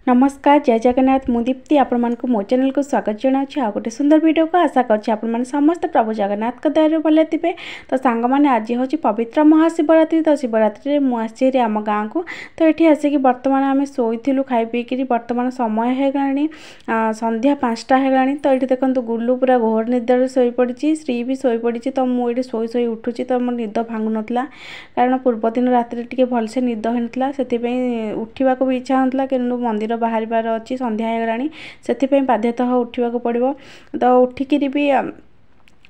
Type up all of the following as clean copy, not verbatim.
नमस्कार जय जगन्नाथ मु दीप्ति आपण मानक मो चैनल को स्वागत जनाऊँ आ गोटे सुंदर वीडियो को आशा कर समस्त प्रभु जगन्नाथ का दया भले थे। तो सांग मैंने आज हूँ पवित्र महाशिवरात्रि। तो शिवरात्रि मुझे आम गाँव को तो ये आसिक बर्तमान आम शोलु खाई पीकि बर्तमान समय है संध्या 5टा है। तो ये देखो गुल्लू पूरा घोर निदर शोपड़ी श्री भी शोपड़ी। तो मुझे शोई शोई उठुची तो मोर निद भांगु नाला कारण पूर्व दिन राति टे भलसे निद होता से उठा भी इच्छा होता कि मंदिर बाहर अच्छी संध्या है बाध्यतः उठा पड़ो। तो उठिकी भी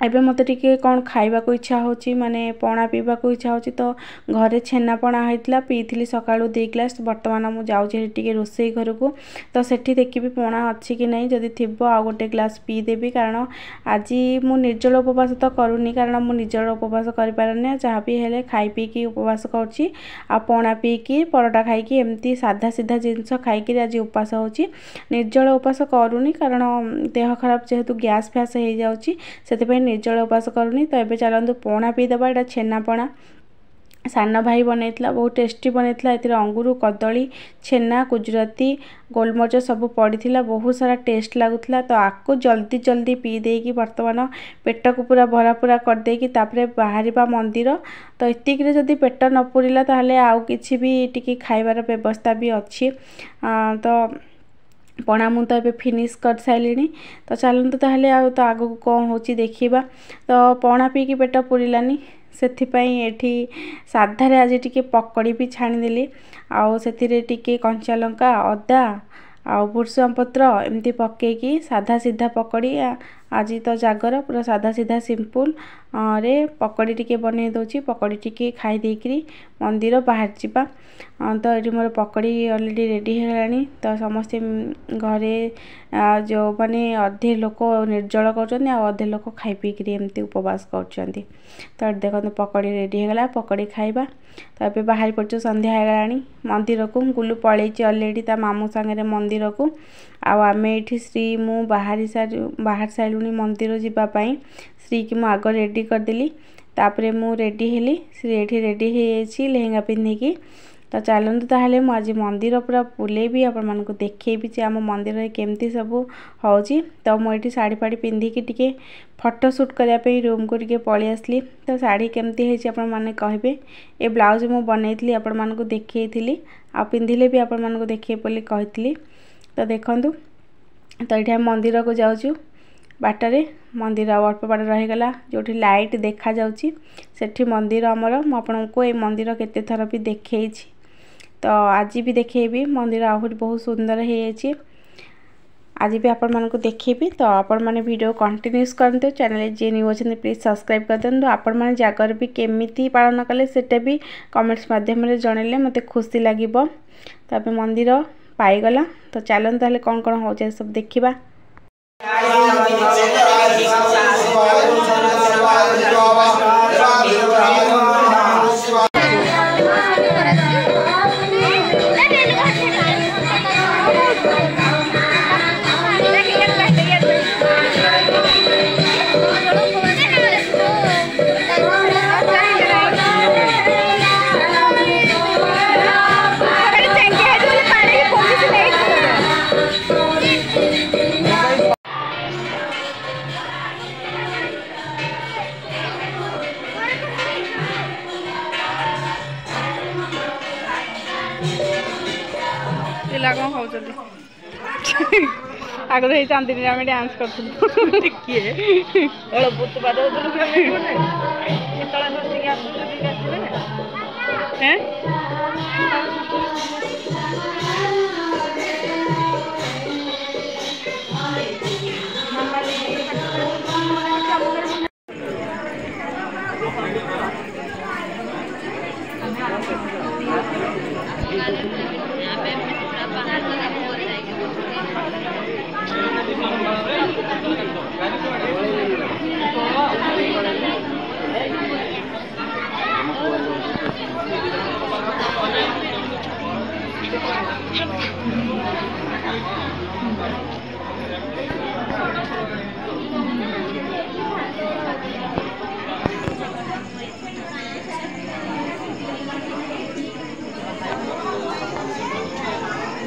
एबे मत टिके कौन खाइबा को इच्छा होची माने पणा पीवा को इच्छा होची। तो घरे छेना पणा होइतला पीथिली सकाळू 2 ग्लास। वर्तमान मु जाउची टिके रोसई घर को तो सेठी देखिबी पणा अच्छी कि नहीं जदि थिबो आ गोटे ग्लास पी देबी कारण आज मु निर्जल उपवास तो करूनी कारण मु निर्जल उपवास करि पारने जहाँ भी हेले खाई पी की उपवास करची आ पणा पी की परोटा खाई की एमती साधा सीधा जिंस खाई की आज उपवास होची। निर्जल उपवास करूनी कारण देह खराब जेहेतु गैस फैस हो जाउची सेते निर्जल उपवास करूनी। तो ये चलतु पणा पीदेवा यहाँ छेना पणा सान भाई बनईला बहुत टेस्टी बनईला। ए अंगूर कदली छेना गुजराती गोलमरिच सब पड़ी बहुत सारा टेस्ट लगुला। तो आपको जल्दी जल्दी पी देकी वर्तमान पेट को पूरा भरा पूरा करदेकी बाहर मंदिर। तो इतिक जदि पेट न पूरिला ताहले आउ किछि भी टिके खाइबार व्यवस्था भी अच्छी। तो पणा मु तो फिनिश कर सारे। तो चलतु ताहले तो आगू कौन हो देखा। तो पणा पीकी पेट पूरिलानी से साधार आज टिके पकड़ी भी छाणीदेली आउ से कंचा लंका अदा आउ भुर्सुंगा पत्र एमती पकईकी साधा सीधा पकड़ी आज तो जागर पूरा साधा सीधा सिंपल रे पकड़ी टिके बनै दौची। पकड़ी टिके खाई देकरी मंदिर बाहर जावा। तो ये मोर पकड़ी ऑलरेडी रेडी है। तो समस्ते घरे जो माने अधे लोक निर्जल कर अधे लोक खाई पीकरी एमती उपवास कर। तो देखो पकड़ी रेडी है पकड़ी खाइबा। तो ये बाहर पड़ो संध्या है मंदिर को गुल्लू पलैची ऑलरेडी ता मामू सांगे मंदिर को आम ये श्री मु बाहर सारूनी मंदिर जावाई श्री की मु आग रेडी करदेली। तापरे मु रेडी हेली श्री ये रेडी हो लेहेंगा पिंधिकी। तो चलतु ताहले मु आज मंदिर पूरा बुलेबी आपण को देखेबी जे आम मंदिर केमती सब होची। तो मुझे शाढ़ी फाड़ी पिंधिकी टिके फोटो शूट करने रूम को टिके पलि आसली। तो शाढ़ी केमती है आपण माने कहबे। ए ब्लाउज मु बनईली आपण मानकु देखैथिली आ पिंधिले भी आपण मानकु देखिए बोली कहथिली। तो देखंतु तो ये मंदिर को जाऊँ बाटरे मंदिर अल्प बाट रहीगला जो लाइट देखा जाउची सेठी मंदिर आमर मुझको ये मंदिर केते थर भी देखई। तो आज भी देखेबी मंदिर आहरी बहुत सुंदर है। आज भी आपण मानकु देखेबी। तो आपण माने वीडियो कंटिन्यूस करते चैनल जे न्यू अच्छे प्लीज सब्सक्राइब कर दिंतु। आपण माने जागर भी केमिति पालन कले सेटा भी कमेंट्स माध्यम जनइले मते खुशी लगे। तो मंदिर पाईगला। तो चलन ताले कौन कौन हो जाए सब देखिबा। पिला कौन खाऊँ आगे तो चांदनी आम डांस कर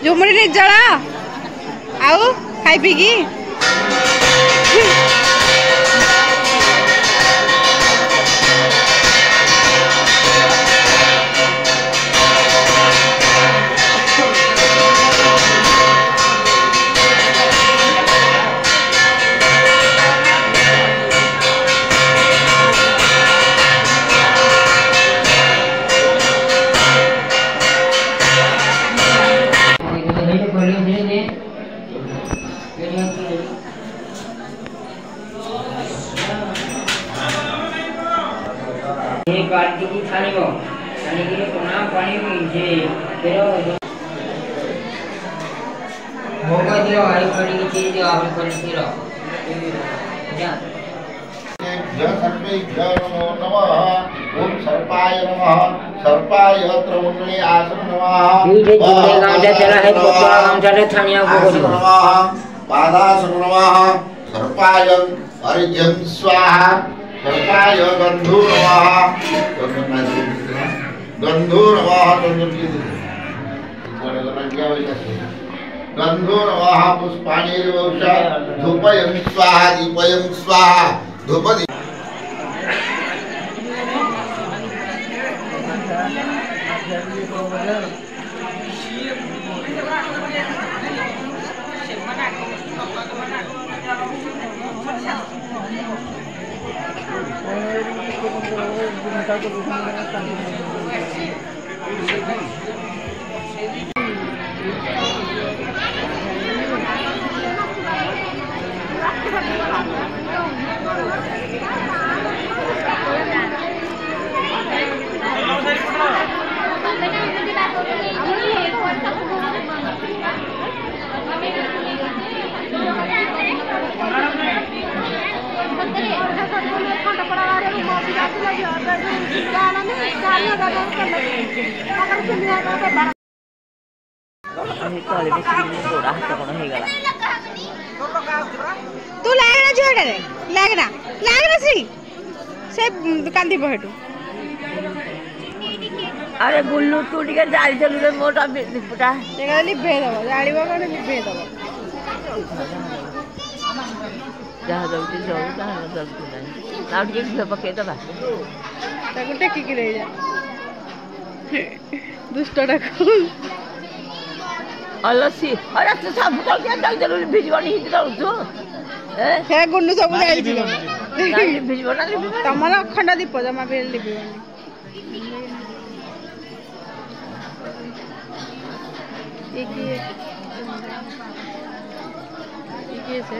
झुमुरी निर्जला आउ खाई पीकी बाल्टी की छानी को छानी के लिए कोना पानी में जे pero होगा दियो आई पानी की चीज जो आपने कर दी रो क्या जय सर्वेभ्यो नमो नमः ओम सर्पाय नमः सर्पाय त्रमुण्डले आसन नमः ये जोड़े गांव जा चला है कोटवा गांव चले छानिया को बोलो नमः पादासन नमः सर्पाय अर्जन स्वाहा सर्पाय गंधू नमः गंधू नमः गंधू नमः पुष्पाणिर्वोषा धूपयं स्वाहा दीपयं स्वाहा धूप तू लागना झोड़े रे लागना लागना श्री से कांदी बहेटू अरे गुल्लू तू टिके जाई चलू रे मोटा पुटा देखा लिभे दबो जाड़ीबो कोन लिभे दबो जहाँ जाऊँ जाऊँ जहाँ न जाऊँ नहीं ना टिके घी पके दबा ताको टेकी की रही जा दुष्टटा को अलसी अरे तो सब चल के चल चलू भिजवानी हित रहू हे गुन्नू सब जाई छी भिजवाना तमरा अखंड दीप जमा बेल लिबिवानी एक ये से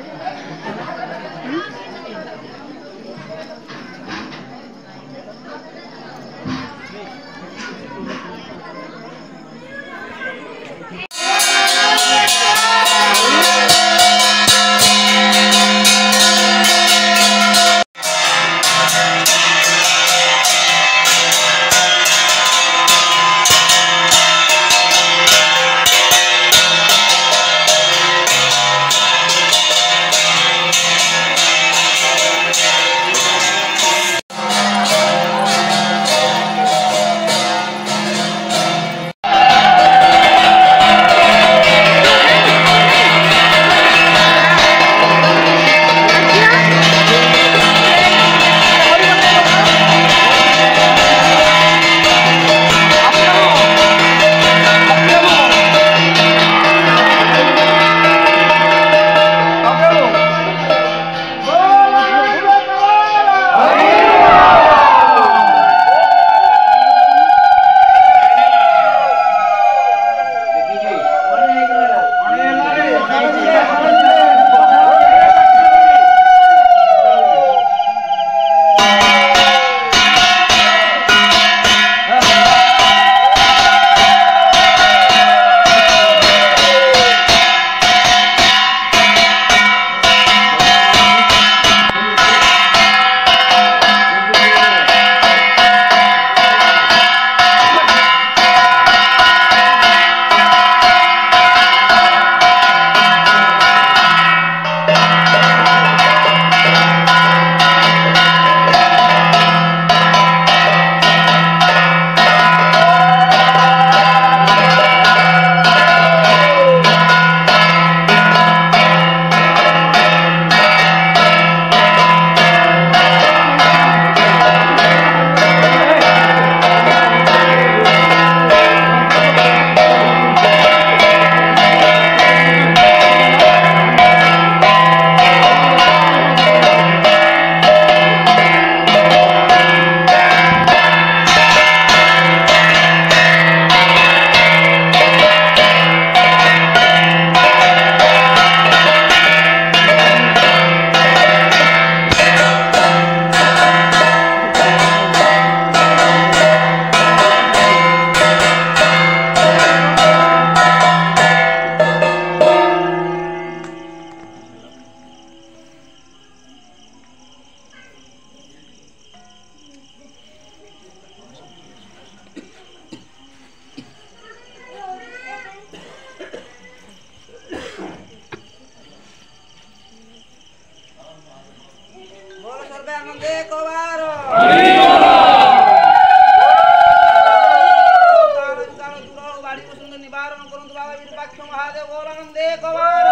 महादेव बोलानंदे कवार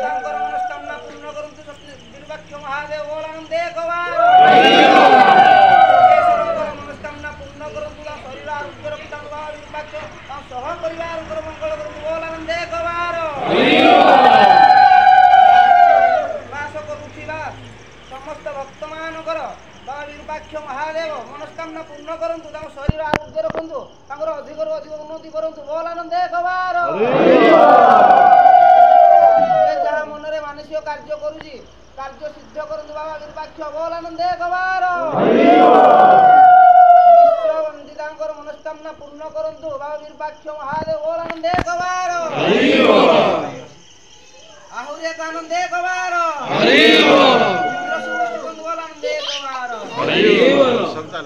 तांकर मनस्कामना पूर्ण करंतु वीरवाक्ष महादेव बोलानंदे कवार मनस्कामना पूर्ण करंतु शरीर आरोग्य रक्षण वीरवाक्ष सह परिवार मंगल करंतु बोलानंदे कवार वास करुथिबा समस्त भक्त मानकर वीरवाक्ष महादेव मनस्कामना पूर्ण करंतु शरीर आरोग्य रखंतु अधिक उन्नति करंतु बोलानंदे कवार जहाँ मनरे मानसिक कार्य करुची कार्य सिद्ध करंतु बाबा वीरवाक्ष बोलानंदे कवार विश्ववंदितांकर मनस्कामना पूर्ण करंतु बाबा वीरवाक्ष महादेव बोलानंदे कवार आहुरी एक आनंदे कवार बोलानंदे कवार संतान